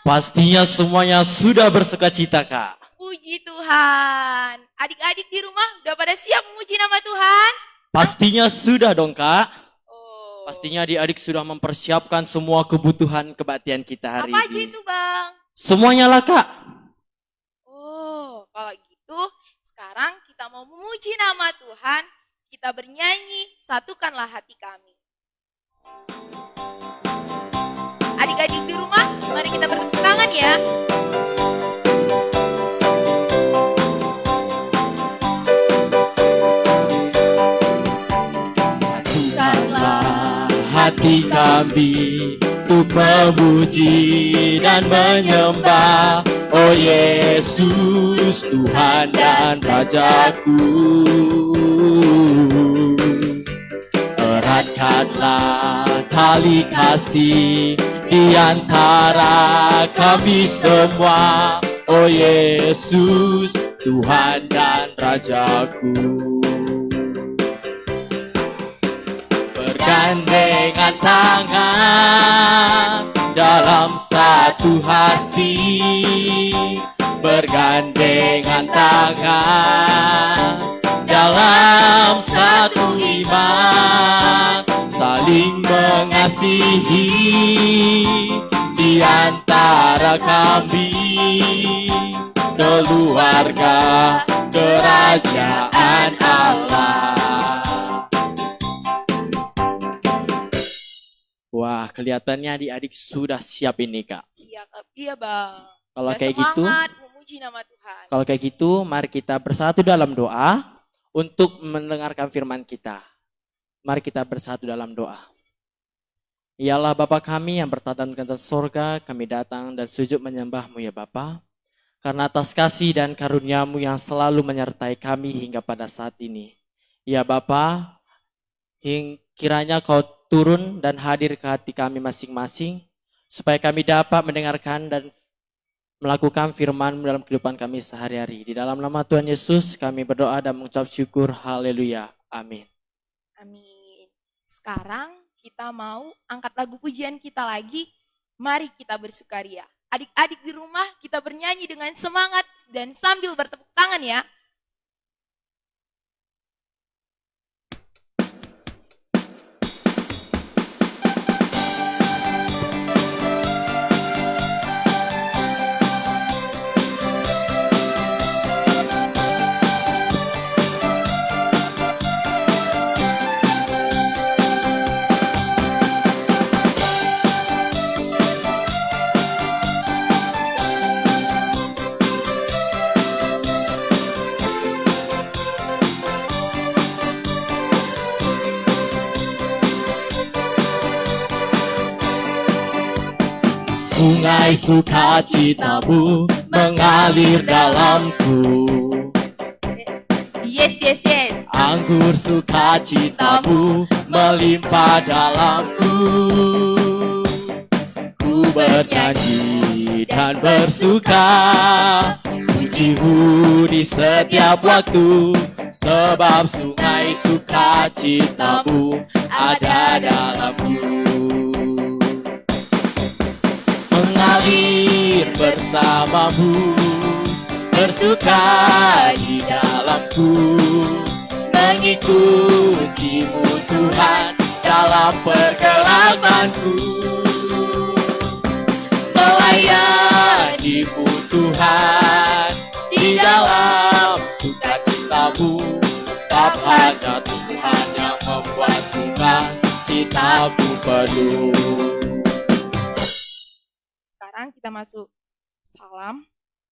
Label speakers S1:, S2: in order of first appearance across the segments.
S1: Pastinya semuanya sudah bersukacita, Kak.
S2: Puji Tuhan. Adik-adik di rumah udah pada siap memuji nama Tuhan?
S1: Pastinya sudah dong, Kak.
S2: Oh.
S1: Pastinya adik-adik sudah mempersiapkan semua kebutuhan kebaktian kita hari
S2: Apa aja
S1: ini.
S2: itu, Bang?
S1: Semuanya lah, Kak.
S2: Oh, kalau gitu sekarang kita mau memuji nama Tuhan. Kita bernyanyi, satukanlah hati kami. Adik-adik di rumah, mari kita bertepuk tangan ya.
S1: Satukanlah hati kami untuk memuji dan menyembah, oh Yesus, Tuhan dan Rajaku. Eratkanlah tali kasih di antara kami semua, oh Yesus, Tuhan dan Rajaku. Bergandengan tangan dalam satu hati, bergandengan tangan dalam satu iman, saling mengasihi di antara kami, keluarga kerajaan Allah. Wah, kelihatannya adik-adik sudah siap ini, Kak.
S2: Iya, Bang.
S1: Kalau
S2: Udah
S1: kayak gitu,
S2: semangat memuji nama Tuhan.
S1: kalau kayak gitu, mari kita bersatu dalam doa untuk mendengarkan firman kita. Mari kita bersatu dalam doa. Ya Allah Bapa kami yang bertata di atas sorga, kami datang dan sujud menyembah-Mu ya Bapa. Karena atas kasih dan karunia-Mu yang selalu menyertai kami hingga pada saat ini. Ya Bapa, kiranya Kau turun dan hadir ke hati kami masing-masing, supaya kami dapat mendengarkan dan melakukan firman-Mu dalam kehidupan kami sehari-hari. Di dalam nama Tuhan Yesus kami berdoa dan mengucap syukur. Haleluya. Amin.
S2: Amin. Sekarang kita mau angkat lagu pujian kita lagi. Mari kita bersukaria. Adik-adik di rumah kita bernyanyi dengan semangat dan sambil bertepuk tangan ya.
S1: Sungai sukacitamu mengalir dalamku.
S2: Yes.
S1: Anggur sukacitamu melimpah dalamku. Ku bernyanyi dan bersuka, pujimu di setiap waktu. Sebab sungai sukacitamu ada dalamku. Mengalir bersamamu, bersuka di dalamku, mengikutimu Tuhan dalam pergelapanku, melayanimu Tuhan di dalam sukacitamu, sebab hanya Tuhan yang membuat sukacitaku penuh.
S2: Sekarang kita masuk salam.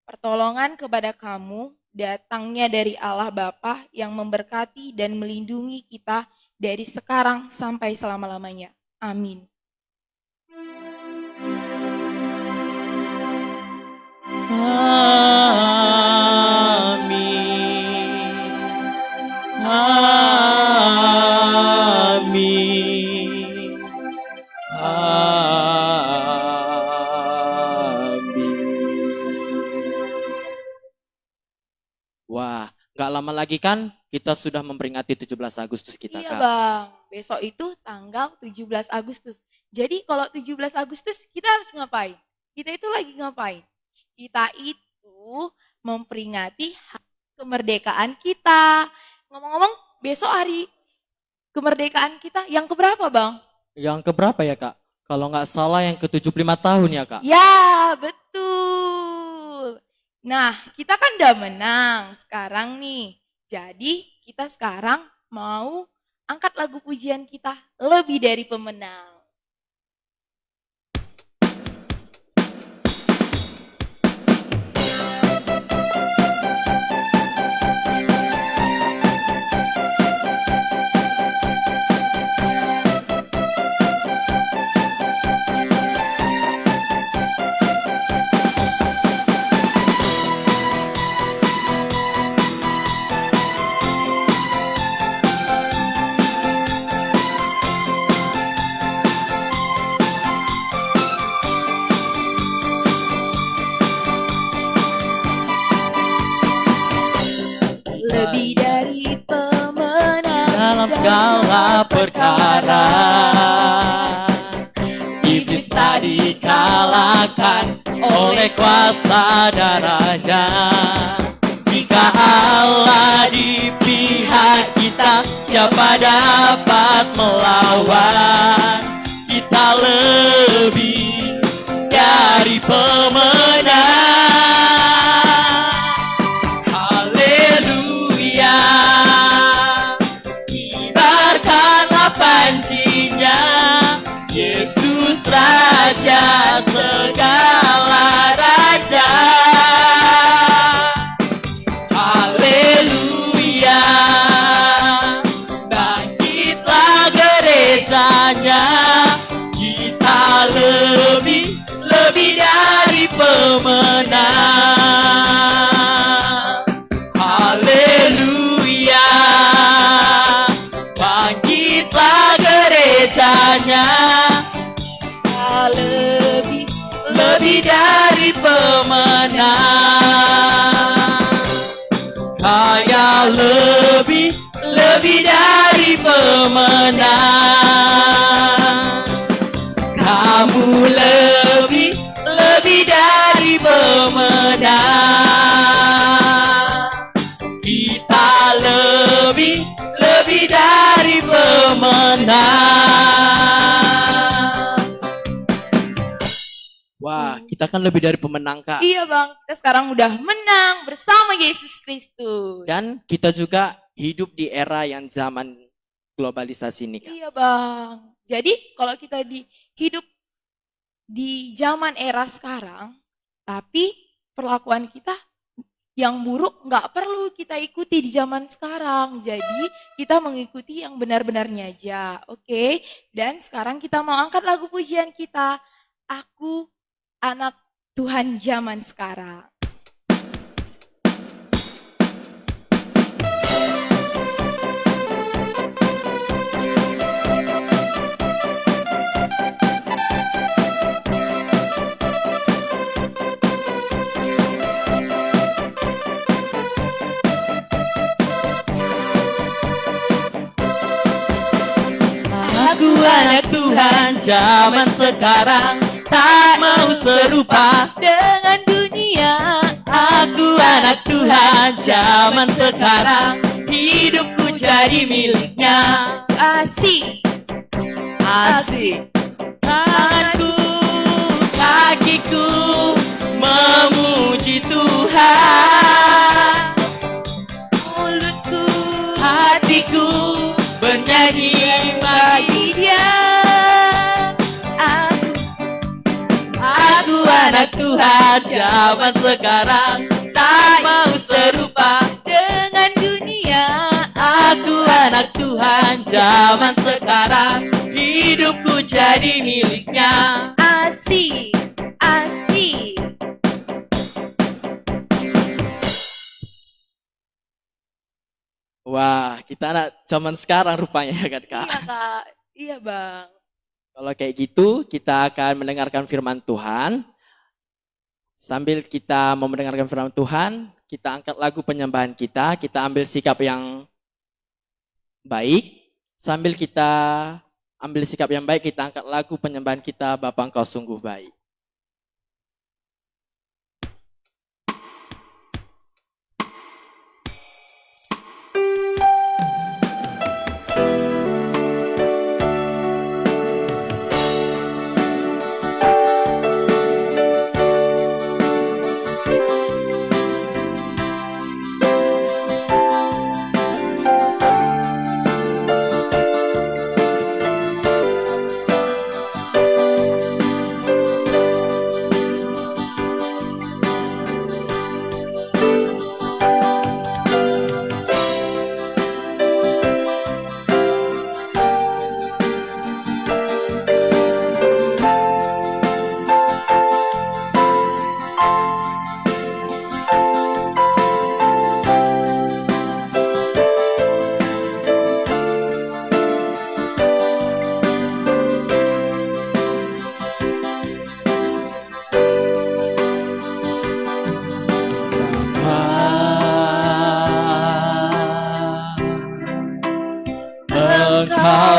S2: Pertolongan kepada kamu datangnya dari Allah Bapa yang memberkati dan melindungi kita dari sekarang sampai selama-lamanya. Amin.
S1: Amin. Amin. Wah, gak lama lagi kan kita sudah memperingati 17 Agustus kita,
S2: Iya
S1: Kak.
S2: Bang, besok itu tanggal 17 Agustus. Jadi kalau 17 Agustus kita harus ngapain? Kita itu lagi ngapain? Kita itu memperingati hari kemerdekaan kita. Ngomong-ngomong, besok hari kemerdekaan kita yang keberapa, Bang?
S1: Yang keberapa ya Kak? Kalau nggak salah yang ke-75 tahun ya Kak?
S2: Ya, betul. Nah, kita kan udah menang sekarang nih. Jadi, kita sekarang mau angkat lagu pujian kita lebih dari pemenang. Lebih dari pemenang
S1: Dalam segala perkara, iblis tak dikalahkan oleh kuasa darahnya. Jika Allah di pihak kita, siapa dapat melawan? Kita lebih dari pemenang. Haleluya, kibarkanlah pancinya, Yesus Raja segala raja. Haleluya, bangkitlah gerejanya, kita lebih dari pemenang. Haleluya, bangkitlah gerejanya, kita lebih dari pemenang. Saya lebih dari pemenang. Kamu lebih dari pemenang. Kita lebih dari pemenang. Wah, kita kan lebih dari pemenang, Kak.
S2: Iya, Bang. Kita sekarang udah menang bersama Yesus Kristus.
S1: Dan kita juga hidup di era yang zaman globalisasi ini, Kak.
S2: Iya, Bang. Jadi kalau kita hidup di zaman era sekarang, tapi perlakuan kita yang buruk nggak perlu kita ikuti di zaman sekarang. Jadi kita mengikuti yang benar-benarnya aja, oke? Dan sekarang kita mau angkat lagu pujian kita, Aku Anak Tuhan Zaman Sekarang.
S1: Aku anak Tuhan zaman sekarang, tak mau serupa
S2: Dengan dunia,
S1: Aku anak Tuhan zaman sekarang, hidupku jadi miliknya.
S2: asik.
S1: Asik. Tanganku, kakiku memuji Tuhan.
S2: Mulutku,
S1: Hatiku bernyanyi bagi
S2: Dia.
S1: Aku anak Tuhan zaman sekarang, tak mau serupa
S2: Dengan dunia,
S1: Aku anak Tuhan zaman sekarang, hidupku jadi miliknya.
S2: asik, asik.
S1: Wah, kita anak zaman sekarang rupanya ya kan, Kak?
S2: Iya, Kak. Iya, Bang.
S1: Kalau kayak gitu, kita akan mendengarkan firman Tuhan. Sambil kita mau mendengarkan firman Tuhan, kita angkat lagu penyembahan kita ambil sikap yang baik. Sambil kita ambil sikap yang baik, kita angkat lagu penyembahan kita, Bapa Engkau sungguh baik.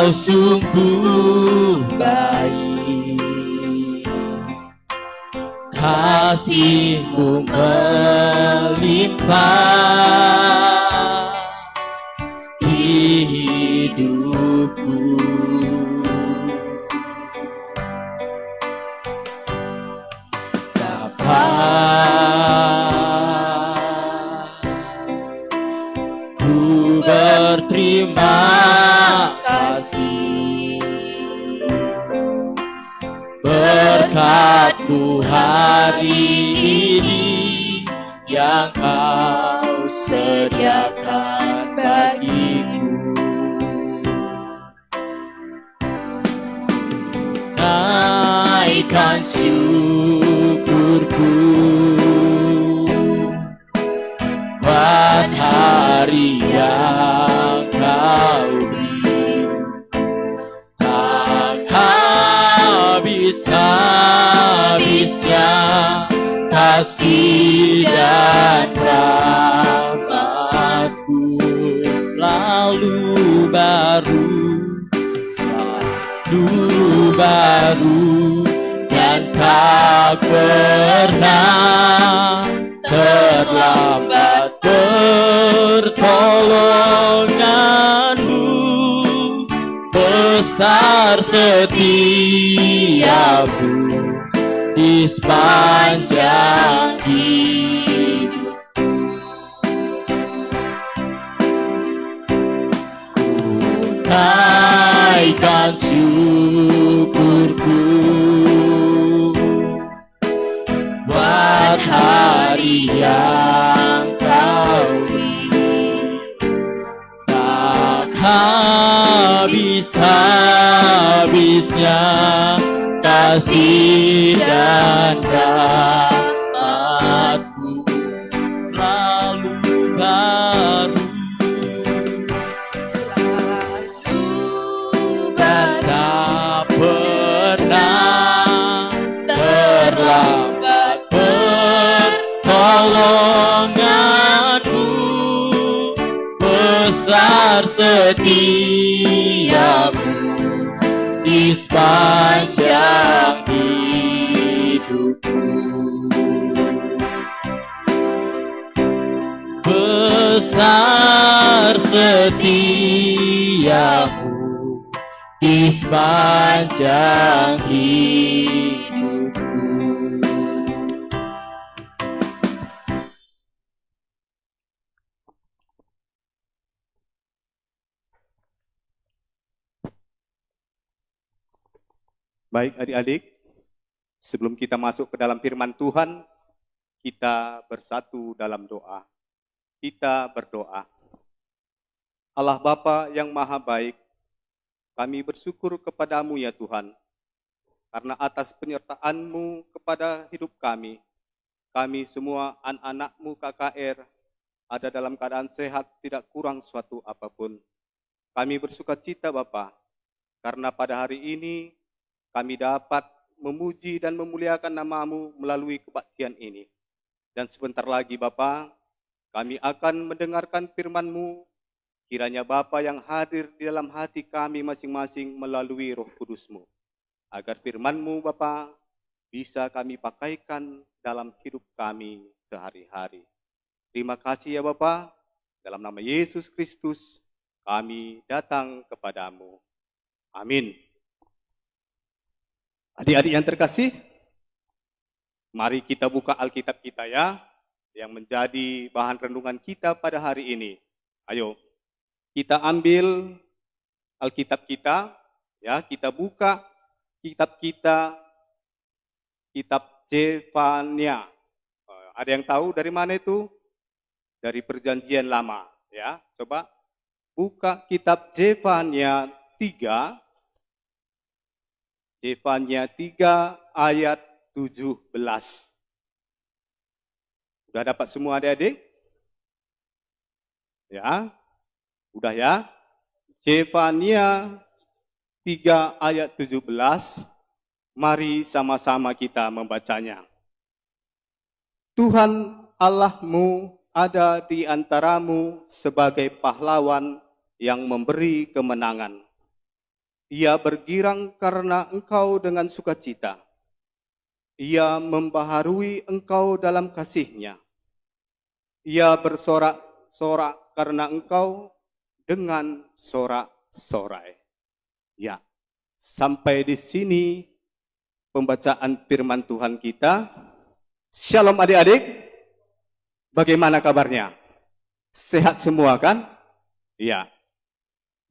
S1: Kau sungguh baik, kasih-Mu melimpah di hidupku. Ku berterima kasih berkat-Mu hari ini yang Kau sediakan bagiku. Naikkan syukurku buat hari yang Kau beri. Tak habis-habisnya kasih dan rahmat-Mu selalu baru dan tak pernah terlambat. Pertolongan-Mu besar setia-Mu di sepanjang hidup. Naikkan syukurku buat hari yang Kau beri. Tak habis-habisnya kasih dan rahmat-Mu selalu baru. Tak pernah terlambat. Pertolongan-Mu besar setia-Mu di sepanjang hidupku. Besar setia-Mu di sepanjang hidupku.
S3: Baik adik-adik, sebelum kita masuk ke dalam firman Tuhan, kita bersatu dalam doa. Kita berdoa. Allah Bapa yang Maha Baik, kami bersyukur kepada-Mu ya Tuhan, karena atas penyertaan-Mu kepada hidup kami semua anak-anak-Mu KKR ada dalam keadaan sehat, tidak kurang suatu apapun. Kami bersukacita Bapa, karena pada hari ini kami dapat memuji dan memuliakan nama-Mu melalui kebaktian ini. Dan sebentar lagi Bapa, kami akan mendengarkan firman-Mu. Kiranya Bapa yang hadir di dalam hati kami masing-masing melalui Roh Kudus-Mu. Agar firman-Mu Bapa bisa kami pakaikan dalam hidup kami sehari-hari. Terima kasih ya Bapa, dalam nama Yesus Kristus kami datang kepadamu. Amin. Adik-adik yang terkasih, mari kita buka Alkitab kita ya, yang menjadi bahan renungan kita pada hari ini. Ayo, kita ambil Alkitab kita, ya, kita buka kitab kita, kitab Zefania. Ada yang tahu dari mana itu? Dari Perjanjian Lama, ya. Coba buka kitab Zefania 3. Zefania 3 ayat 17. Sudah dapat semua adik-adik? Ya. Udah ya? Zefania 3 ayat 17. Mari sama-sama kita membacanya. Tuhan Allahmu ada di antaramu sebagai pahlawan yang memberi kemenangan. Ia bergirang karena engkau dengan sukacita. Ia membaharui engkau dalam kasih-Nya. Ia bersorak-sorak karena engkau dengan sorak-sorai. Ya, sampai di sini pembacaan firman Tuhan kita. Shalom adik-adik. Bagaimana kabarnya? Sehat semua kan? Ya.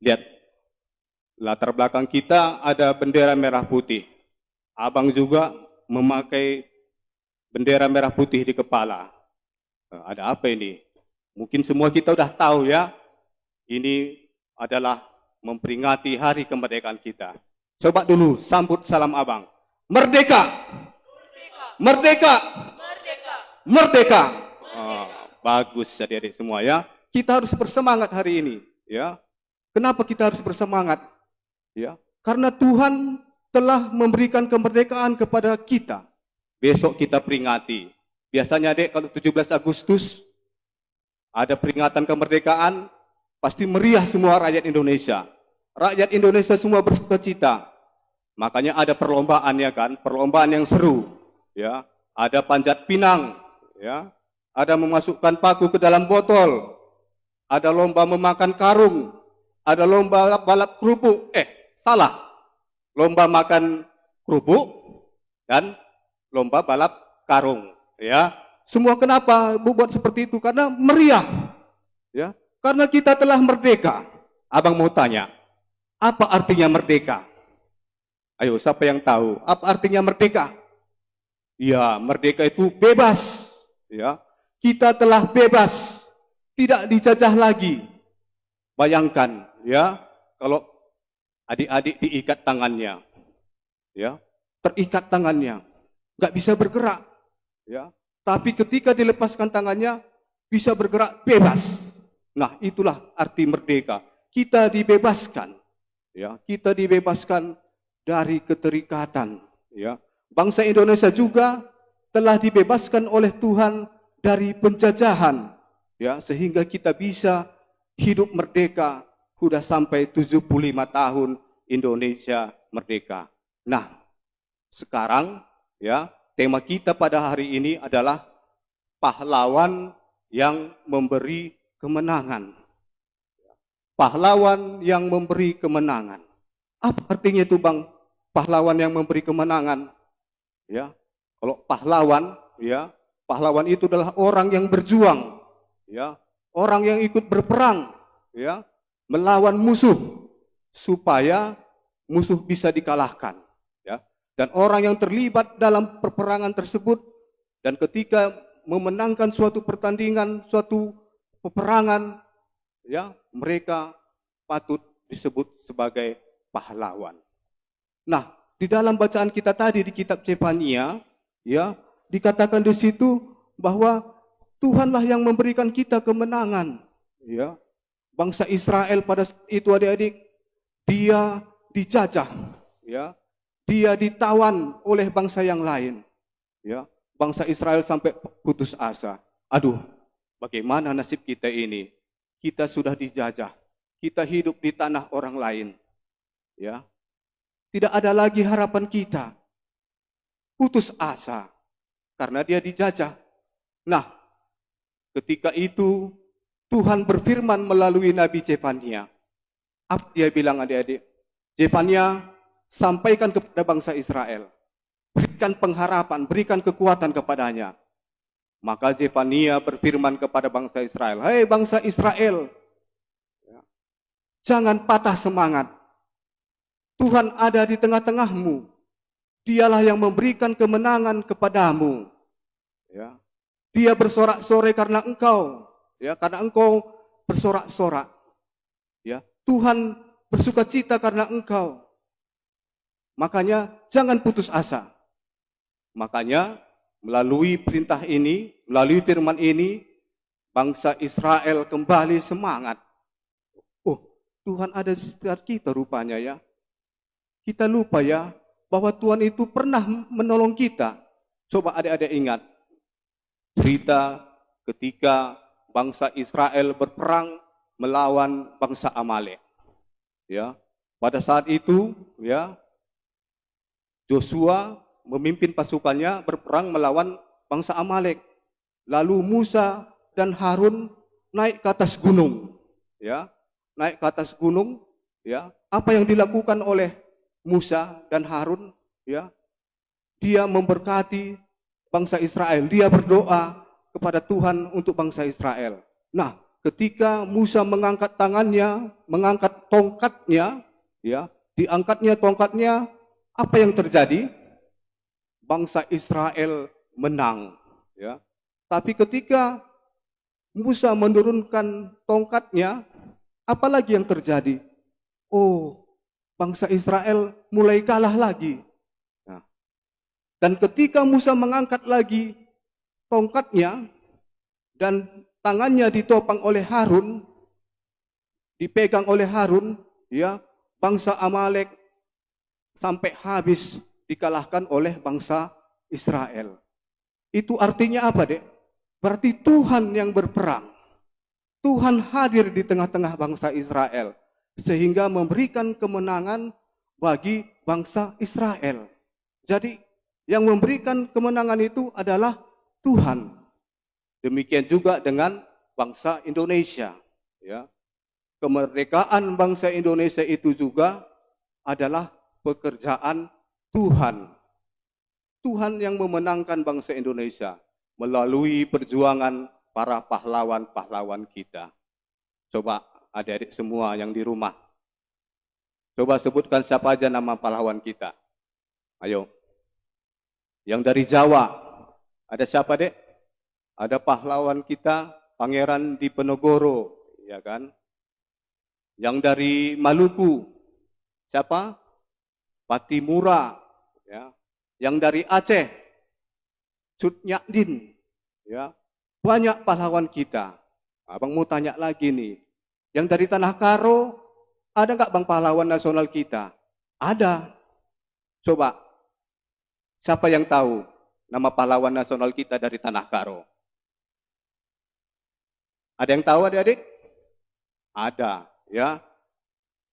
S3: Lihat, latar belakang kita ada bendera merah putih. Abang juga memakai bendera merah putih di kepala. Ada apa ini? Mungkin semua kita udah tahu ya. Ini adalah memperingati hari kemerdekaan kita. Coba dulu sambut salam abang. Merdeka! Merdeka! Merdeka! Merdeka! Bagus adik-adik semua ya. Kita harus bersemangat hari ini. Ya. Kenapa kita harus bersemangat? Ya. Karena Tuhan telah memberikan kemerdekaan kepada kita. Besok kita peringati. Biasanya adik kalau 17 Agustus ada peringatan kemerdekaan, pasti meriah semua rakyat Indonesia. Rakyat Indonesia semua bersukacita. Makanya ada perlombaan ya kan, perlombaan yang seru. Ya, ada panjat pinang, ya. Ada memasukkan paku ke dalam botol. Ada lomba memakan karung. Ada lomba balap kerupuk. Salah. Lomba makan kerupuk dan lomba balap karung. Ya, semua kenapa buat seperti itu? Karena meriah. Ya, karena kita telah merdeka. Abang mau tanya, apa artinya merdeka? Ayo, siapa yang tahu? Apa artinya merdeka? Ya, merdeka itu bebas. Ya, kita telah bebas, tidak dijajah lagi. Bayangkan, ya, kalau adik-adik diikat tangannya, ya, terikat tangannya, nggak bisa bergerak, ya. Tapi ketika dilepaskan tangannya, bisa bergerak bebas. Nah, itulah arti merdeka. Kita dibebaskan, ya, kita dibebaskan dari keterikatan, ya. Bangsa Indonesia juga telah dibebaskan oleh Tuhan dari penjajahan, ya, sehingga kita bisa hidup merdeka. Sudah sampai 75 tahun Indonesia merdeka. Nah, sekarang ya, tema kita pada hari ini adalah pahlawan yang memberi kemenangan. Pahlawan yang memberi kemenangan. Apa artinya itu, Bang? Pahlawan yang memberi kemenangan. Ya, kalau pahlawan, ya, pahlawan itu adalah orang yang berjuang, ya, orang yang ikut berperang, ya, melawan musuh supaya musuh bisa dikalahkan, ya. Dan orang yang terlibat dalam peperangan tersebut dan ketika memenangkan suatu pertandingan, suatu peperangan, ya, mereka patut disebut sebagai pahlawan. Nah, di dalam bacaan kita tadi di kitab Zefania, ya, dikatakan di situ bahwa Tuhanlah yang memberikan kita kemenangan, ya. Bangsa Israel pada saat itu adik-adik, dia dijajah, ya. Dia ditawan oleh bangsa yang lain, ya. Bangsa Israel sampai putus asa. Aduh, bagaimana nasib kita ini? Kita sudah dijajah. Kita hidup di tanah orang lain, ya. Tidak ada lagi harapan kita. Putus asa karena dia dijajah. Nah, ketika itu Tuhan berfirman melalui Nabi Zefania. Apa dia bilang adik-adik? Zefania, sampaikan kepada bangsa Israel. Berikan pengharapan, berikan kekuatan kepadanya. Maka Zefania berfirman kepada bangsa Israel. Hei bangsa Israel, jangan patah semangat. Tuhan ada di tengah-tengahmu. Dialah yang memberikan kemenangan kepadamu. Ya. Dia bersorak-sorai karena engkau. Ya, karena engkau bersorak-sorak. Ya, Tuhan bersukacita karena engkau. Makanya jangan putus asa. Makanya melalui perintah ini, melalui firman ini, bangsa Israel kembali semangat. Oh, Tuhan ada di sekitar kita rupanya ya. Kita lupa ya, bahwa Tuhan itu pernah menolong kita. Coba adik-adik ingat, cerita ketika bangsa Israel berperang melawan bangsa Amalek. Ya, Pada saat itu, ya, Joshua memimpin pasukannya berperang melawan bangsa Amalek. Lalu Musa dan Harun naik ke atas gunung, ya, naik ke atas gunung, ya. Apa yang dilakukan oleh Musa dan Harun, ya? Dia memberkati bangsa Israel. Dia berdoa kepada Tuhan untuk bangsa Israel. Nah, ketika Musa mengangkat tangannya, mengangkat tongkatnya, ya, diangkatnya tongkatnya, apa yang terjadi? Bangsa Israel menang, ya. Tapi ketika Musa menurunkan tongkatnya, apalagi yang terjadi? Oh, bangsa Israel mulai kalah lagi. Nah, dan ketika Musa mengangkat lagi tongkatnya dan tangannya ditopang oleh Harun, dipegang oleh Harun, ya, bangsa Amalek sampai habis dikalahkan oleh bangsa Israel. Itu artinya apa, Dek? Berarti Tuhan yang berperang. Tuhan hadir di tengah-tengah bangsa Israel sehingga memberikan kemenangan bagi bangsa Israel. Jadi yang memberikan kemenangan itu adalah Tuhan. Demikian juga dengan bangsa Indonesia, ya. Kemerdekaan bangsa Indonesia itu juga adalah pekerjaan Tuhan. Tuhan yang memenangkan bangsa Indonesia melalui perjuangan para pahlawan-pahlawan kita. Coba adik-adik semua yang di rumah, coba sebutkan siapa aja nama pahlawan kita. Ayo. Yang dari Jawa, ada siapa, Dek? Ada pahlawan kita, Pangeran Diponegoro, ya kan? Yang dari Maluku, siapa? Patimura, ya. Yang dari Aceh, Cut Nyak ya. Banyak pahlawan kita. Abang mau tanya lagi nih. Yang dari Tanah Karo, ada nggak bang pahlawan nasional kita? Ada. Coba, siapa yang tahu nama pahlawan nasional kita dari Tanah Karo? Ada yang tahu adik-adik? Ada, ya.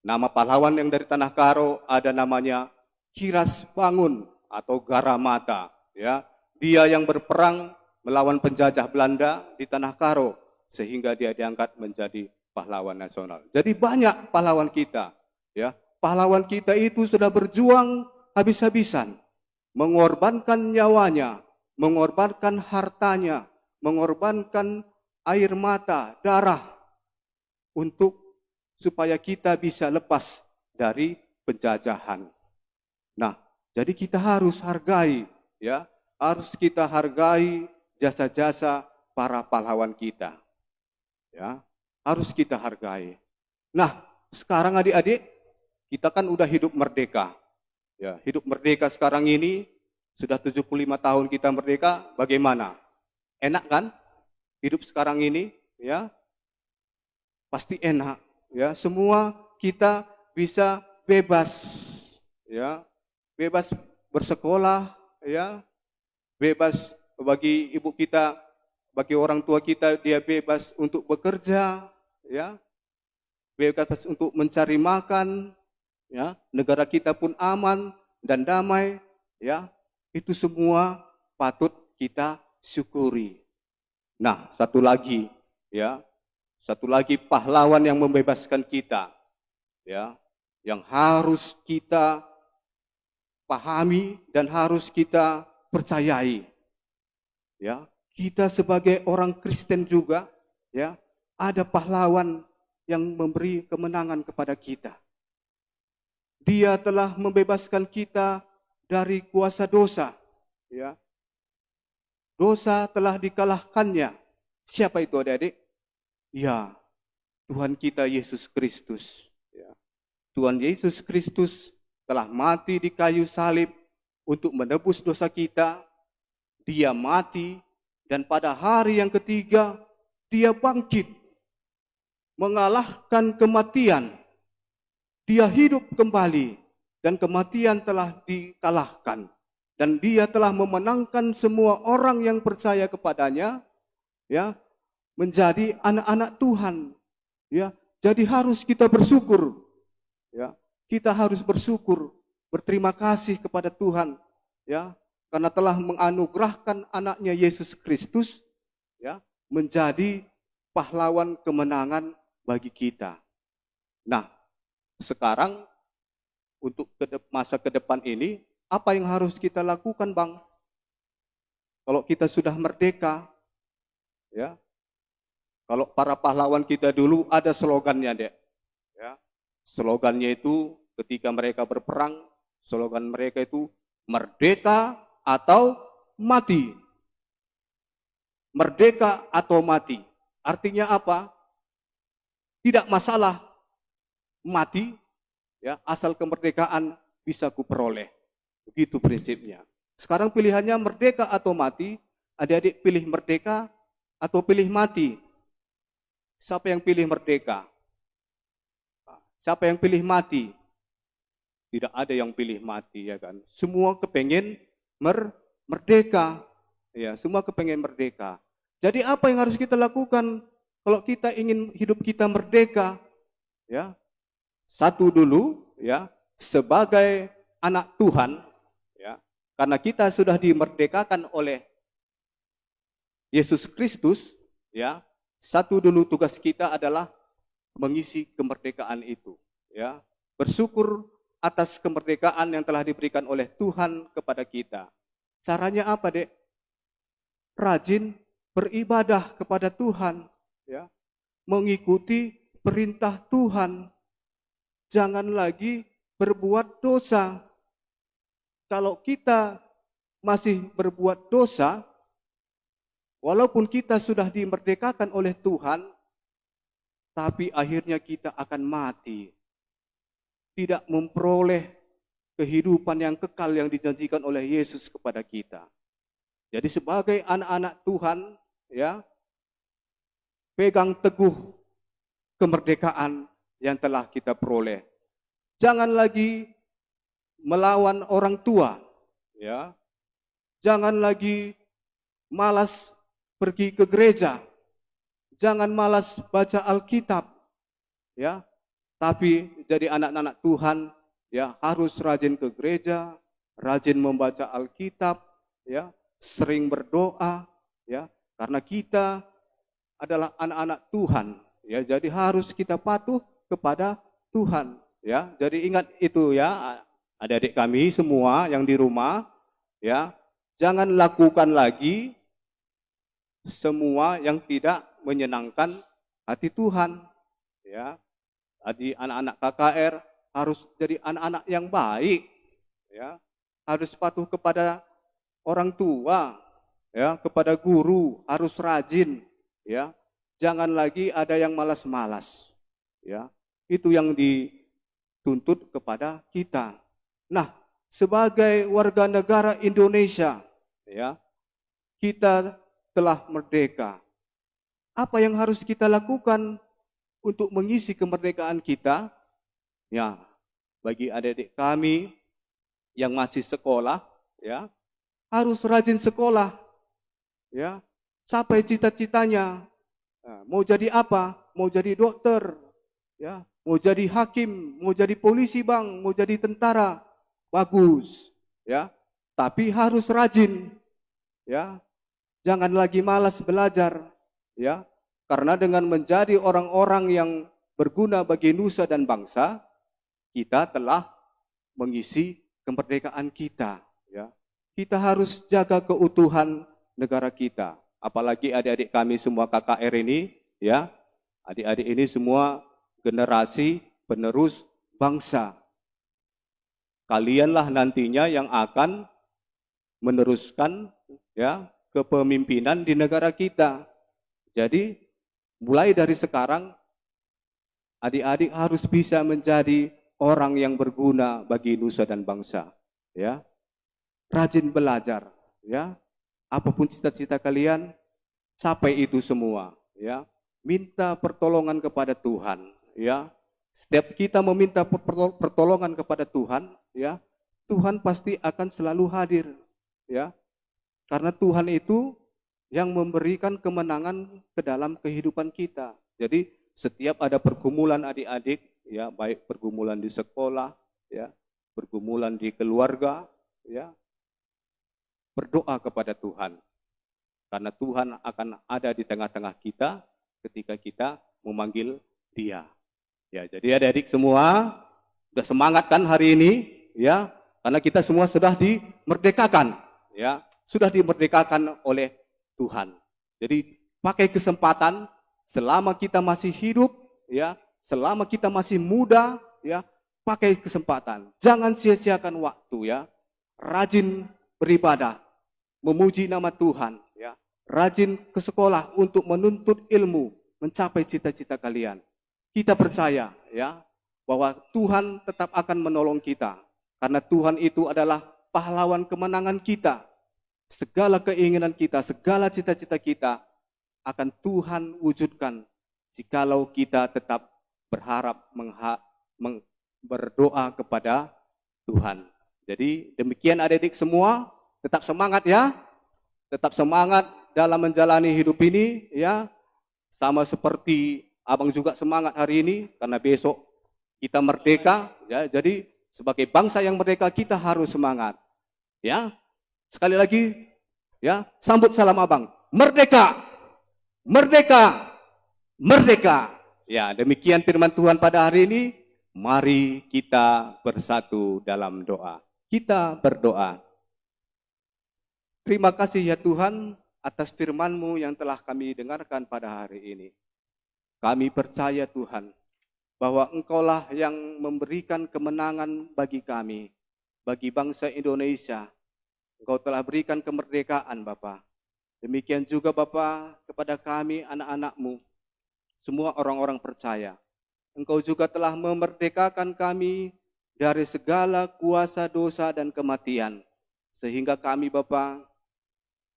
S3: Nama pahlawan yang dari Tanah Karo ada namanya Kiras Bangun atau Garamata, ya. Dia yang berperang melawan penjajah Belanda di Tanah Karo sehingga dia diangkat menjadi pahlawan nasional. Jadi banyak pahlawan kita, ya. Pahlawan kita itu sudah berjuang habis-habisan, mengorbankan nyawanya, mengorbankan hartanya, mengorbankan air mata, darah untuk supaya kita bisa lepas dari penjajahan. Nah, jadi kita harus hargai, ya, harus kita hargai jasa-jasa para pahlawan kita, ya, harus kita hargai. Nah, sekarang adik-adik, kita kan udah hidup merdeka, ya, hidup merdeka sekarang ini sudah 75 tahun kita merdeka. Bagaimana? Enak kan? Hidup sekarang ini, ya, pasti enak, ya. Semua kita bisa bebas, ya. Bebas bersekolah, ya, bebas bagi ibu kita, bagi orang tua kita, dia bebas untuk bekerja, ya, bebas untuk mencari makan, ya, negara kita pun aman dan damai, ya, itu semua patut kita syukuri. Nah, satu lagi, ya, satu lagi pahlawan yang membebaskan kita, ya, yang harus kita pahami dan harus kita percayai, ya. Kita sebagai orang Kristen juga, ya, ada pahlawan yang memberi kemenangan kepada kita. Dia telah membebaskan kita dari kuasa dosa, ya. Dosa telah dikalahkannya. Siapa itu adik-adik? Ya, Tuhan kita Yesus Kristus, ya. Tuhan Yesus Kristus telah mati di kayu salib untuk menebus dosa kita. Dia mati dan pada hari yang ketiga dia bangkit, mengalahkan kematian. Dia hidup kembali dan kematian telah dikalahkan. Dan dia telah memenangkan semua orang yang percaya kepadanya, ya, menjadi anak-anak Tuhan, ya. Jadi harus kita bersyukur, ya. kita harus bersyukur, berterima kasih kepada Tuhan, ya, karena telah menganugerahkan anaknya Yesus Kristus, ya, menjadi pahlawan kemenangan bagi kita. Nah, sekarang untuk masa ke depan ini, apa yang harus kita lakukan, Bang? Kalau kita sudah merdeka, ya, kalau para pahlawan kita dulu ada slogannya, Dek. Ya, slogannya itu ketika mereka berperang, slogan mereka itu merdeka atau mati. Merdeka atau mati. Artinya apa? Tidak masalah mati, ya, asal kemerdekaan bisa kuperoleh. Begitu prinsipnya. Sekarang pilihannya merdeka atau mati. Adik-adik pilih merdeka atau pilih mati? Siapa yang pilih merdeka? Siapa yang pilih mati? Tidak ada yang pilih mati, ya kan? Semua kepengen merdeka. Ya, semua kepengen merdeka. Jadi apa yang harus kita lakukan kalau kita ingin hidup kita merdeka? Ya, satu dulu, ya, sebagai anak Tuhan, ya, karena kita sudah dimerdekakan oleh Yesus Kristus, ya, satu dulu tugas kita adalah mengisi kemerdekaan itu, ya, bersyukur atas kemerdekaan yang telah diberikan oleh Tuhan kepada kita. Caranya apa, Dek? Rajin beribadah kepada Tuhan, ya, mengikuti perintah Tuhan. Jangan lagi berbuat dosa. Kalau kita masih berbuat dosa, walaupun kita sudah dimerdekakan oleh Tuhan, tapi akhirnya kita akan mati. Tidak memperoleh kehidupan yang kekal yang dijanjikan oleh Yesus kepada kita. Jadi sebagai anak-anak Tuhan, ya, pegang teguh kemerdekaan yang telah kita peroleh. Jangan lagi melawan orang tua, ya. Jangan lagi malas pergi ke gereja. Jangan malas baca Alkitab, ya. Tapi jadi anak-anak Tuhan, ya, harus rajin ke gereja, rajin membaca Alkitab, ya, sering berdoa, ya, karena kita adalah anak-anak Tuhan, ya. Jadi harus kita patuh kepada Tuhan, ya. Jadi ingat itu, ya, adik-adik kami semua yang di rumah, ya. Jangan lakukan lagi semua yang tidak menyenangkan hati Tuhan, ya. Jadi anak-anak KKR harus jadi anak-anak yang baik, ya. Harus patuh kepada orang tua, ya, kepada guru, harus rajin, ya. Jangan lagi ada yang malas-malas, ya. Itu yang dituntut kepada kita. Nah, sebagai warga negara Indonesia, ya, kita telah merdeka. Apa yang harus kita lakukan untuk mengisi kemerdekaan kita? Ya, bagi adik-adik kami yang masih sekolah, ya, harus rajin sekolah, ya, sampai cita-citanya. Nah, mau jadi apa? Mau jadi dokter, ya, mau jadi hakim, mau jadi polisi, Bang, mau jadi tentara, bagus, ya. Tapi harus rajin, ya. Jangan lagi malas belajar, ya. Karena dengan menjadi orang-orang yang berguna bagi nusa dan bangsa, kita telah mengisi kemerdekaan kita, ya. Kita harus jaga keutuhan negara kita. Apalagi adik-adik kami semua KKR ini, ya. Adik-adik ini semua generasi penerus bangsa. Kalianlah nantinya yang akan meneruskan, ya, kepemimpinan di negara kita. Jadi mulai dari sekarang adik-adik harus bisa menjadi orang yang berguna bagi nusa dan bangsa, ya. Rajin belajar, ya. Apapun cita-cita kalian, capai itu semua, ya. Minta pertolongan kepada Tuhan, ya. Setiap kita meminta pertolongan kepada Tuhan, ya, Tuhan pasti akan selalu hadir, ya. Karena Tuhan itu yang memberikan kemenangan ke dalam kehidupan kita. Jadi setiap ada pergumulan adik-adik, ya, baik pergumulan di sekolah, ya, pergumulan di keluarga, ya, berdoa kepada Tuhan. Karena Tuhan akan ada di tengah-tengah kita ketika kita memanggil Dia. Ya, jadi adik-adik semua sudah semangat kan hari ini, ya? Karena kita semua sudah dimerdekakan, ya, sudah dimerdekakan oleh Tuhan. Jadi pakai kesempatan selama kita masih hidup, ya, selama kita masih muda, ya, pakai kesempatan. Jangan sia-siakan waktu, ya. Rajin beribadah, memuji nama Tuhan, ya. Rajin ke sekolah untuk menuntut ilmu, mencapai cita-cita kalian. Kita percaya, ya, bahwa Tuhan tetap akan menolong kita. Karena Tuhan itu adalah pahlawan kemenangan kita. Segala keinginan kita, segala cita-cita kita akan Tuhan wujudkan jikalau kita tetap berharap berdoa kepada Tuhan. Jadi demikian adik-adik semua, tetap semangat ya. Tetap semangat dalam menjalani hidup ini ya. Sama seperti abang juga semangat hari ini karena besok kita merdeka ya. Jadi sebagai bangsa yang merdeka kita harus semangat. Ya. Sekali lagi ya, sambut salam abang. Merdeka! Merdeka! Merdeka! Ya, demikian firman Tuhan pada hari ini. Mari kita bersatu dalam doa. Kita berdoa. Terima kasih ya Tuhan atas firman-Mu yang telah kami dengarkan pada hari ini. Kami percaya Tuhan bahwa Engkaulah yang memberikan kemenangan bagi kami, bagi bangsa Indonesia. Engkau telah berikan kemerdekaan Bapa. Demikian juga Bapa kepada kami anak-anak-Mu, semua orang-orang percaya. Engkau juga telah memerdekakan kami dari segala kuasa dosa dan kematian. Sehingga kami Bapa,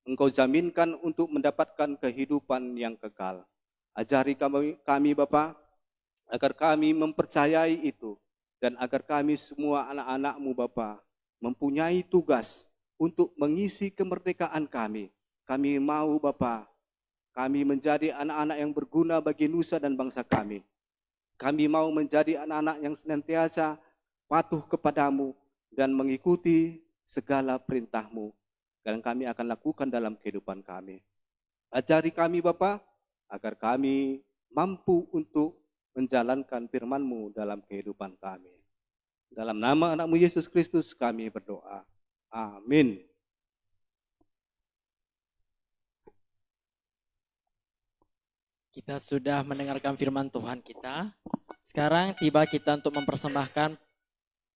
S3: Engkau jaminkan untuk mendapatkan kehidupan yang kekal. Ajari kami Bapa, agar kami mempercayai itu. Dan agar kami semua anak-anak-Mu Bapa, mempunyai tugas untuk mengisi kemerdekaan kami. Kami mau Bapa, kami menjadi anak-anak yang berguna bagi nusa dan bangsa kami. Kami mau menjadi anak-anak yang senantiasa patuh kepadamu dan mengikuti segala perintah-Mu. Dan kami akan lakukan dalam kehidupan kami. Ajari kami Bapa, agar kami mampu untuk menjalankan firman-Mu dalam kehidupan kami. Dalam nama anak-Mu Yesus Kristus kami berdoa. Amin.
S1: Kita sudah mendengarkan firman Tuhan kita. Sekarang tiba kita untuk mempersembahkan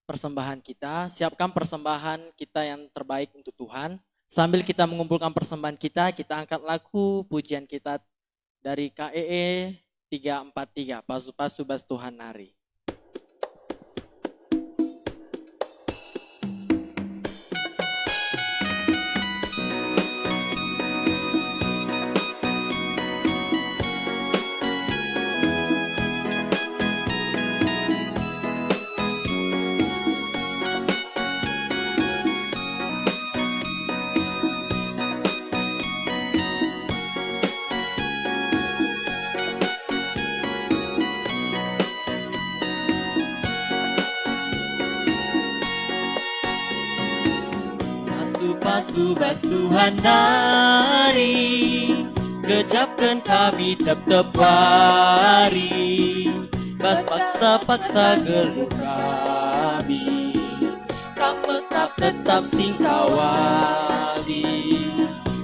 S1: persembahan kita. Siapkan persembahan kita yang terbaik untuk Tuhan. Sambil kita mengumpulkan persembahan kita angkat lagu pujian kita dari KEE 343, Pasu-Pasu Bas Tuhan Nari. Pasu bas Tuhan nari, kejapkan kami tetap wari, bas paksa-paksa geluh kami, kamu tetap singkawali.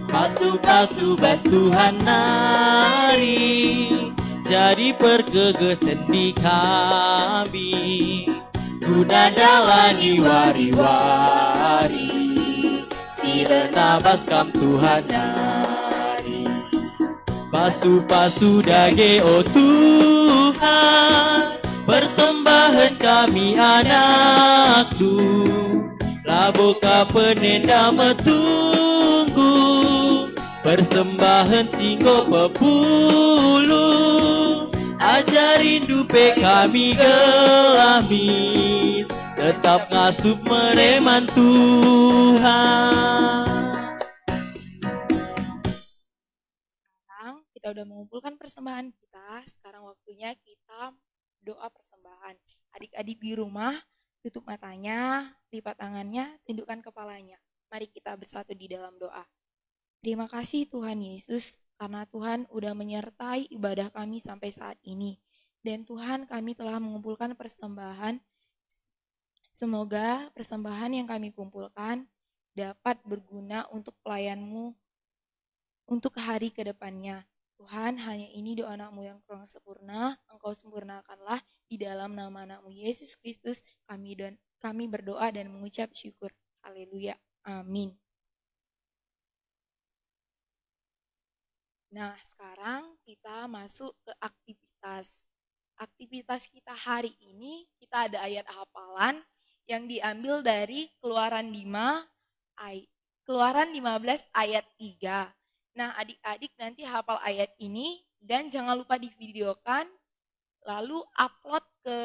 S1: Pasu-pasu bas Tuhan nari, jadi pergegeh tendi kami, guna dalani wari-wari. Sirena baskam Tuhan nari, pasu-pasu dage oh Tuhan, persembahan kami anak du, laboka penenda metunggu, persembahan singgo pepulu, ajarin dupe kami gelamin, tetap ngasup mereman Tuhan.
S2: Sekarang kita udah mengumpulkan persembahan kita. Sekarang waktunya kita doa persembahan. Adik-adik di rumah Tutup matanya, lipat tangannya, tundukkan kepalanya. Mari kita bersatu di dalam doa. Terima kasih Tuhan Yesus, karena Tuhan udah menyertai ibadah kami sampai saat ini. Dan Tuhan, kami telah mengumpulkan persembahan. Semoga persembahan yang kami kumpulkan dapat berguna untuk pelayan-Mu untuk hari ke depannya. Tuhan, hanya ini doa anak-Mu yang kurang sempurna, Engkau sempurnakanlah di dalam nama anak-Mu Yesus Kristus, kami berdoa dan mengucap syukur. Haleluya. Amin. Nah, sekarang kita masuk ke aktivitas. Aktivitas kita hari ini, kita ada ayat hafalan yang diambil dari Keluaran 15 ayat 3. Nah, adik-adik nanti hafal ayat ini dan jangan lupa divideokan, lalu upload ke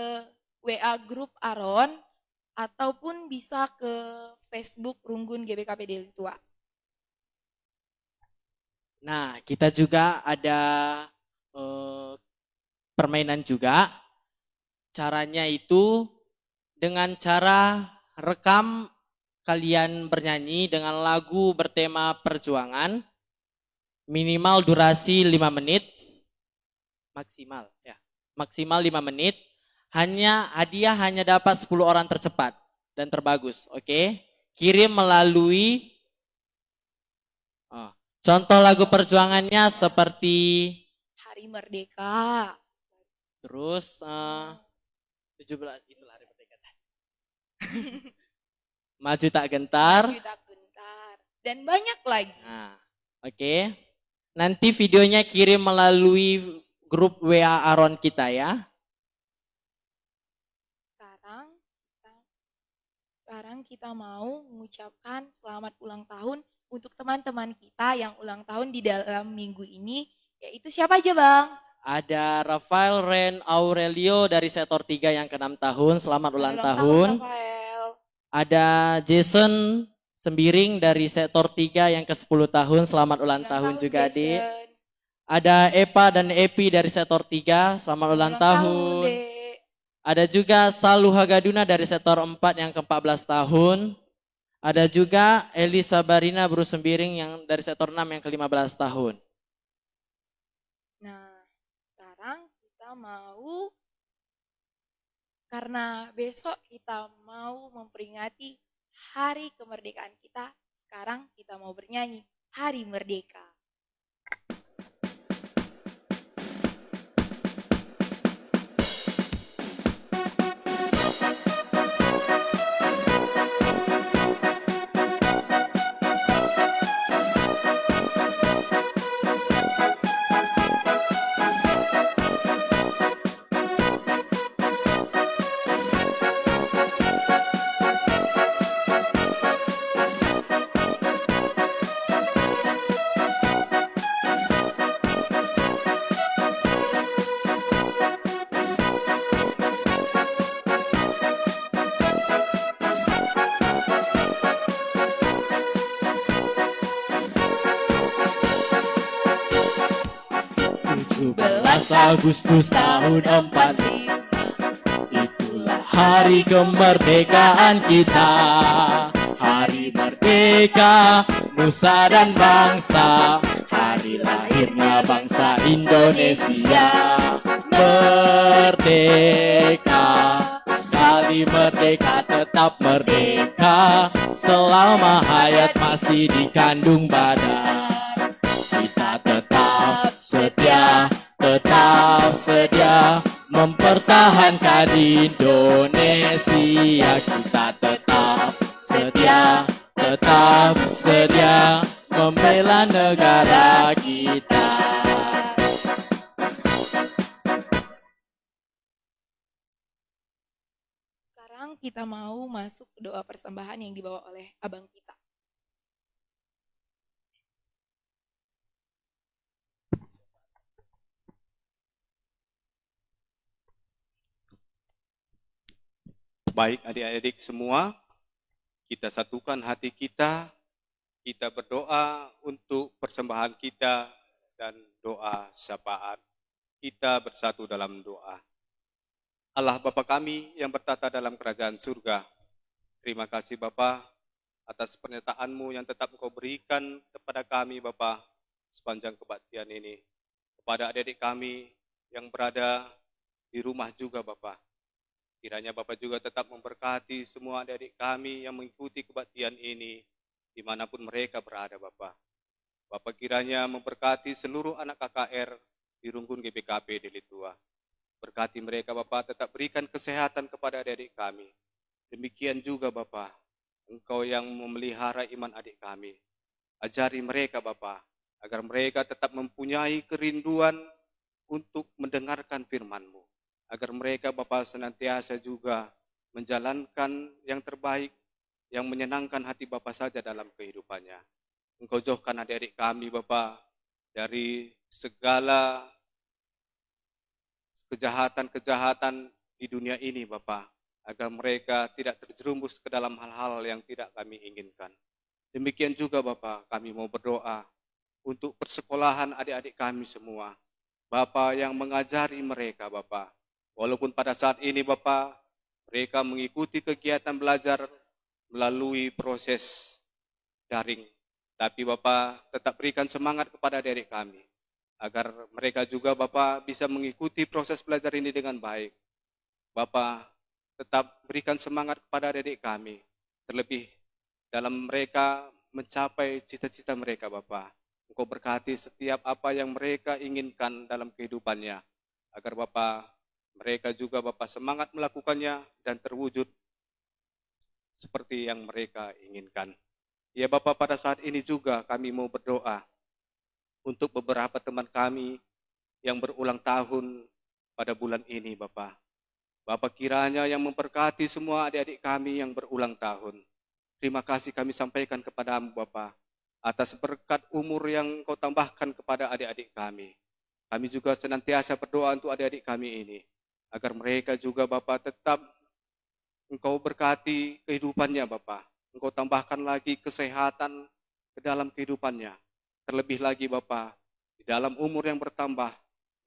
S2: WA grup Aron ataupun bisa ke Facebook Runggun GBKP Deli Tua.
S1: Nah, kita juga ada permainan juga. Caranya itu dengan cara rekam kalian bernyanyi dengan lagu bertema perjuangan. Minimal durasi 5 menit. Maksimal 5 menit. Hadiah hanya dapat 10 orang tercepat dan terbagus. Oke? Kirim melalui contoh lagu perjuangannya seperti
S2: Hari Merdeka.
S1: Terus 17 itulah Hari Merdeka. Maju tak gentar.
S2: Maju tak gentar. Dan banyak lagi.
S1: Nah, oke. Nanti videonya kirim melalui grup WA Aron kita ya.
S2: Sekarang kita mau mengucapkan selamat ulang tahun untuk teman-teman kita yang ulang tahun di dalam minggu ini, yaitu siapa aja Bang?
S1: Ada Rafael Ren Aurelio dari sektor 3 yang ke-6 tahun, selamat ulang tahun.
S2: Rafael.
S1: Ada Jason Sembiring dari sektor 3 yang ke-10 tahun, selamat ulang tahun juga
S2: Jason.
S1: Adik. Ada Epa dan Epi dari sektor 3, selamat ulang tahun.
S2: Dek.
S1: Ada juga Salu Hagaduna dari sektor 4 yang ke-14 tahun. Ada juga Elisa Barina Bru Sembiring yang dari sektor 6 yang ke-15 tahun.
S2: Nah, sekarang kita mau, karena besok kita mau memperingati hari kemerdekaan kita, sekarang kita mau bernyanyi Hari Merdeka.
S1: Agustus tahun 45, itulah hari kemerdekaan kita. Hari merdeka, nusa dan bangsa, hari lahirnya bangsa Indonesia. Merdeka, kali merdeka tetap merdeka, selama hayat masih dikandung badan. Kita tetap setia mempertahankan Indonesia. Kita tetap setia membela negara kita.
S2: Sekarang kita mau masuk ke doa persembahan yang dibawa oleh abang kita.
S3: Baik adik-adik semua, kita satukan hati kita berdoa untuk persembahan kita dan doa syafaat. Kita bersatu dalam doa. Allah Bapa kami yang bertata dalam kerajaan surga, terima kasih Bapa atas pernyataan-Mu yang tetap Engkau berikan kepada kami Bapa sepanjang kebaktian ini. Kepada adik-adik kami yang berada di rumah juga Bapa, kiranya Bapa juga tetap memberkati semua adik-adik kami yang mengikuti kebaktian ini dimanapun mereka berada Bapa. Bapa kiranya memberkati seluruh anak KKR di Rungkun GBKP Deli Tua. Berkati mereka Bapa, tetap berikan kesehatan kepada adik-adik kami. Demikian juga Bapa, Engkau yang memelihara iman adik kami. Ajari mereka Bapa, agar mereka tetap mempunyai kerinduan untuk mendengarkan firman-Mu. Agar mereka Bapa senantiasa juga menjalankan yang terbaik, yang menyenangkan hati Bapa saja dalam kehidupannya. Engkau jauhkan adik-adik kami Bapa dari segala kejahatan-kejahatan di dunia ini Bapa, agar mereka tidak terjerumus ke dalam hal-hal yang tidak kami inginkan. Demikian juga Bapa, kami mau berdoa untuk persekolahan adik-adik kami semua. Bapa yang mengajari mereka Bapa, walaupun pada saat ini Bapa, mereka mengikuti kegiatan belajar melalui proses daring. Tapi Bapa tetap berikan semangat kepada adik-adik kami, agar mereka juga Bapa bisa mengikuti proses belajar ini dengan baik. Bapa tetap berikan semangat kepada adik-adik kami, terlebih dalam mereka mencapai cita-cita mereka Bapa. Engkau berkati setiap apa yang mereka inginkan dalam kehidupannya, agar Bapa mereka juga Bapa semangat melakukannya dan terwujud seperti yang mereka inginkan. Ya Bapa, pada saat ini juga kami mau berdoa untuk beberapa teman kami yang berulang tahun pada bulan ini Bapa. Bapa kiranya yang memberkati semua adik-adik kami yang berulang tahun. Terima kasih kami sampaikan kepada-Mu Bapa, atas berkat umur yang Kau tambahkan kepada adik-adik kami. Kami juga senantiasa berdoa untuk adik-adik kami ini, agar mereka juga Bapa tetap Engkau berkati kehidupannya Bapa. Engkau tambahkan lagi kesehatan ke dalam kehidupannya. Terlebih lagi Bapa, di dalam umur yang bertambah,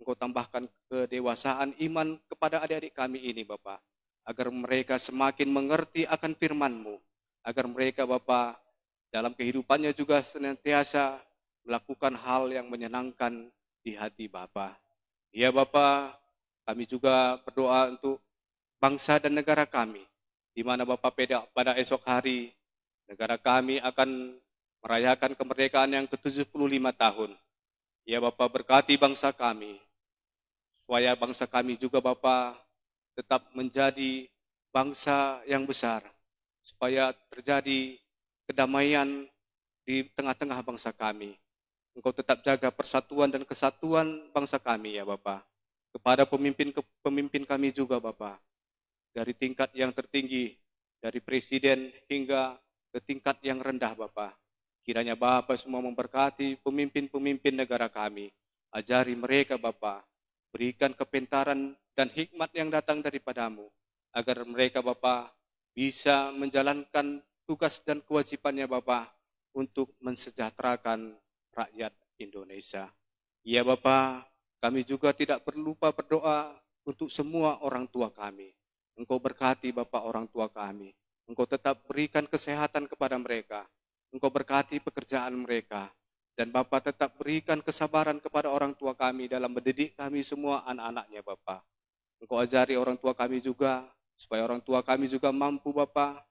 S3: Engkau tambahkan kedewasaan iman kepada adik-adik kami ini Bapa, agar mereka semakin mengerti akan firman-Mu, agar mereka Bapa dalam kehidupannya juga senantiasa melakukan hal yang menyenangkan di hati Bapa. Ya Bapa, kami juga berdoa untuk bangsa dan negara kami, di mana Bapa pada esok hari negara kami akan merayakan kemerdekaan yang ke-75 tahun. Ya Bapa, berkati bangsa kami, supaya bangsa kami juga Bapa tetap menjadi bangsa yang besar, supaya terjadi kedamaian di tengah-tengah bangsa kami. Engkau tetap jaga persatuan dan kesatuan bangsa kami ya Bapa. Kepada pemimpin kami juga Bapa, dari tingkat yang tertinggi, dari presiden hingga ke tingkat yang rendah Bapa. Kiranya Bapa semua memberkati pemimpin-pemimpin negara kami. Ajari mereka Bapa, berikan kepintaran dan hikmat yang datang daripada-Mu, agar mereka Bapa bisa menjalankan tugas dan kewajibannya Bapa untuk mensejahterakan rakyat Indonesia. Ya Bapa, kami juga tidak berlupa berdoa untuk semua orang tua kami. Engkau berkati Bapa orang tua kami. Engkau tetap berikan kesehatan kepada mereka. Engkau berkati pekerjaan mereka. Dan Bapa tetap berikan kesabaran kepada orang tua kami dalam mendidik kami semua anak-anaknya Bapa. Engkau ajari orang tua kami juga, supaya orang tua kami juga mampu Bapa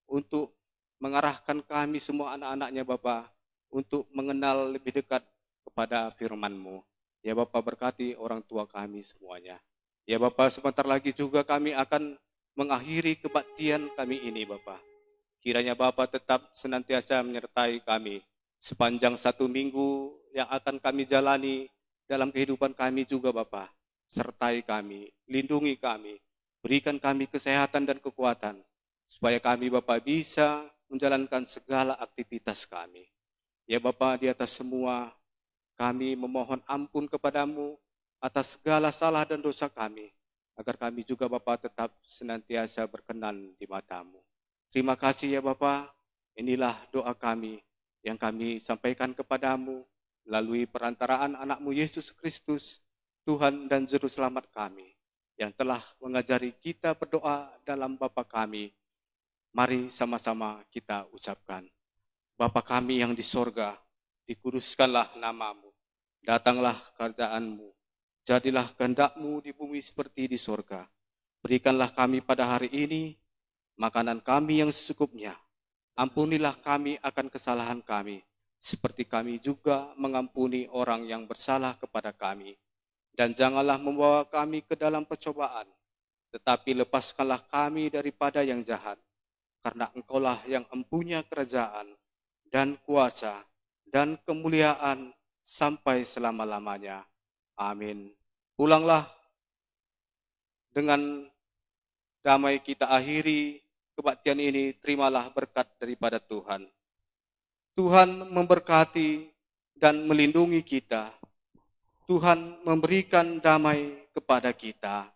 S3: untuk mengarahkan kami semua anak-anaknya Bapa untuk mengenal lebih dekat kepada firman-Mu. Ya Bapa, berkati orang tua kami semuanya. Ya Bapa, sebentar lagi juga kami akan mengakhiri kebaktian kami ini Bapa. Kiranya Bapa tetap senantiasa menyertai kami sepanjang 1 minggu yang akan kami jalani dalam kehidupan kami juga Bapa. Sertai kami, lindungi kami, berikan kami kesehatan dan kekuatan, supaya kami Bapa bisa menjalankan segala aktivitas kami. Ya Bapa, di atas semua kami memohon ampun kepada-Mu atas segala salah dan dosa kami, agar kami juga Bapa tetap senantiasa berkenan di mata-Mu. Terima kasih ya Bapa, inilah doa kami yang kami sampaikan kepada-Mu melalui perantaraan anak-Mu Yesus Kristus, Tuhan dan Juru Selamat kami. yang telah mengajari kita berdoa dalam Bapa kami. Mari sama-sama kita ucapkan. Bapa kami yang di sorga, dikuduskanlah namamu. Datanglah kerajaanmu. Jadilah kehendak-Mu di bumi seperti di sorga. Berikanlah kami pada hari ini makanan kami yang secukupnya. Ampunilah kami akan kesalahan kami, seperti kami juga mengampuni orang yang bersalah kepada kami. Dan janganlah membawa kami ke dalam percobaan, tetapi lepaskanlah kami daripada yang jahat. Karena Engkaulah yang empunya kerajaan, dan kuasa, dan kemuliaan, sampai selama-lamanya. Amin. Pulanglah dengan damai kita akhiri kebaktian ini, terimalah berkat daripada Tuhan. Tuhan memberkati dan melindungi kita. Tuhan memberikan damai kepada kita.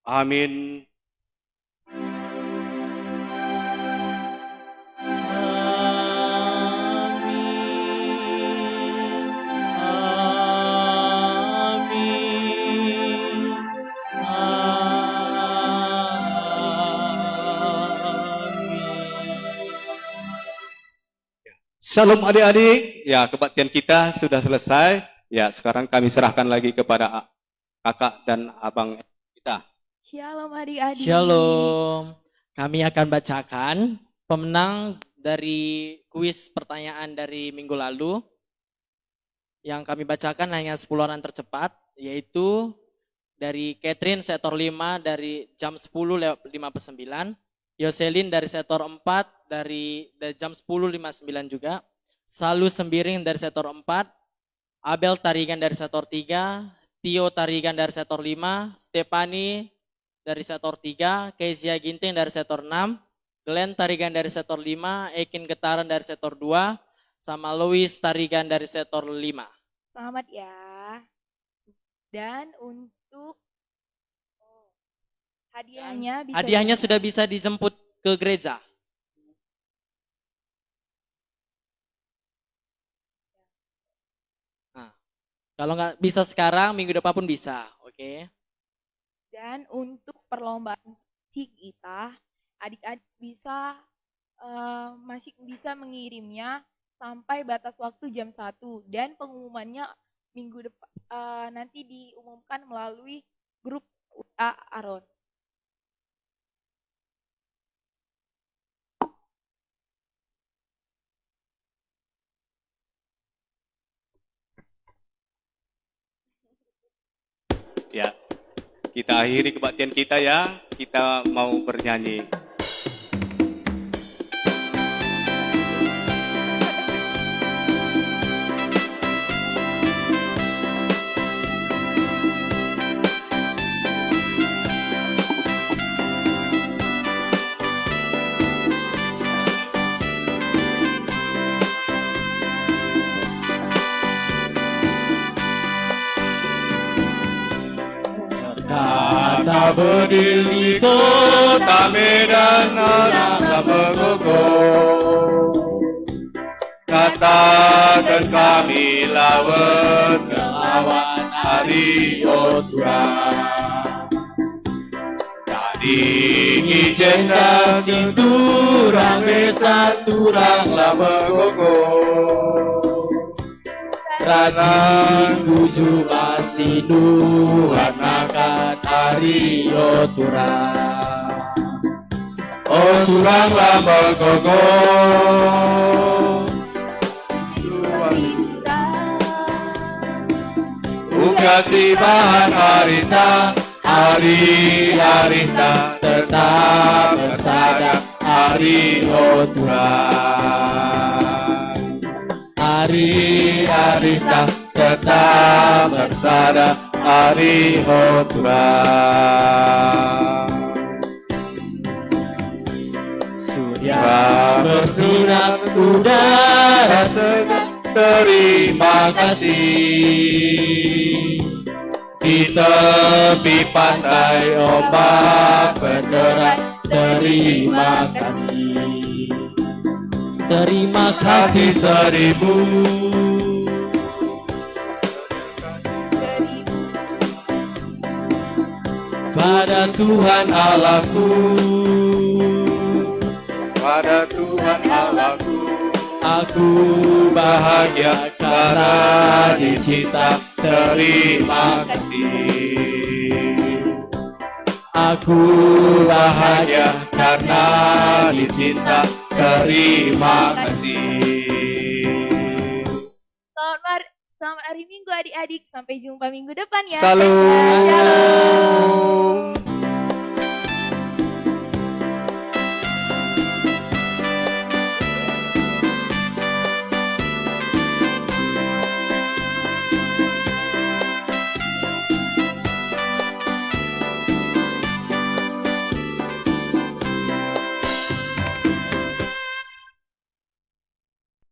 S3: Amin. Shalom adik-adik, ya kebaktian kita sudah selesai. Ya sekarang kami serahkan lagi kepada kakak dan abang kita.
S2: Shalom adik-adik.
S1: Shalom. Kami akan bacakan pemenang dari kuis pertanyaan dari minggu lalu. Yang kami bacakan hanya 10 orang tercepat, yaitu dari Catherine sektor 5 dari jam 10:59, Yoselin dari sektor 4 dari jam 10:59 juga, Salu Sembiring dari sektor 4, Abel Tarigan dari sektor 3, Tio Tarigan dari sektor 5, Stefani dari sektor 3, Kezia Ginting dari sektor 6, Glenn Tarigan dari sektor 5, Ekin Getaran dari sektor 2, sama Louis Tarigan dari sektor 5.
S2: Selamat ya. Dan untuk hadiahnya
S1: Sudah bisa dijemput ke gereja. Nah, kalau nggak bisa sekarang, minggu depan pun bisa, oke?
S2: Dan untuk perlombaan kita, adik-adik bisa masih bisa mengirimnya sampai batas waktu jam 1 dan pengumumannya minggu depan nanti diumumkan melalui grup WA Aron.
S3: Ya, kita akhiri kebaktian kita ya. Kita mau bernyanyi. Kata berdiri kota Medan anak bergogoh. Katakan kami lawan melawan hari Otura. Tadi ngijenda sinturang besan turanglah bergogoh. Rajin tujuh masih dua nakat hari Otura. Oh suranglah bergogoh. Ukasi bahan harita, hari-harita tetap bersadar hari Otura. Hari-harita tetap bersadar hari Otura. Surya bersinar, udara segar, terima kasih. Di tepi pantai ombak bergerak, terima kasih. Terima kasih 1000.
S1: pada Tuhan Allahku.
S3: Pada Tuhan Allahku,
S1: Aku bahagia karena dicinta, terima kasih. Aku bahagia karena dicinta, terima kasih.
S2: Selamat hari Minggu adik-adik. Sampai jumpa minggu depan ya.
S3: Salam.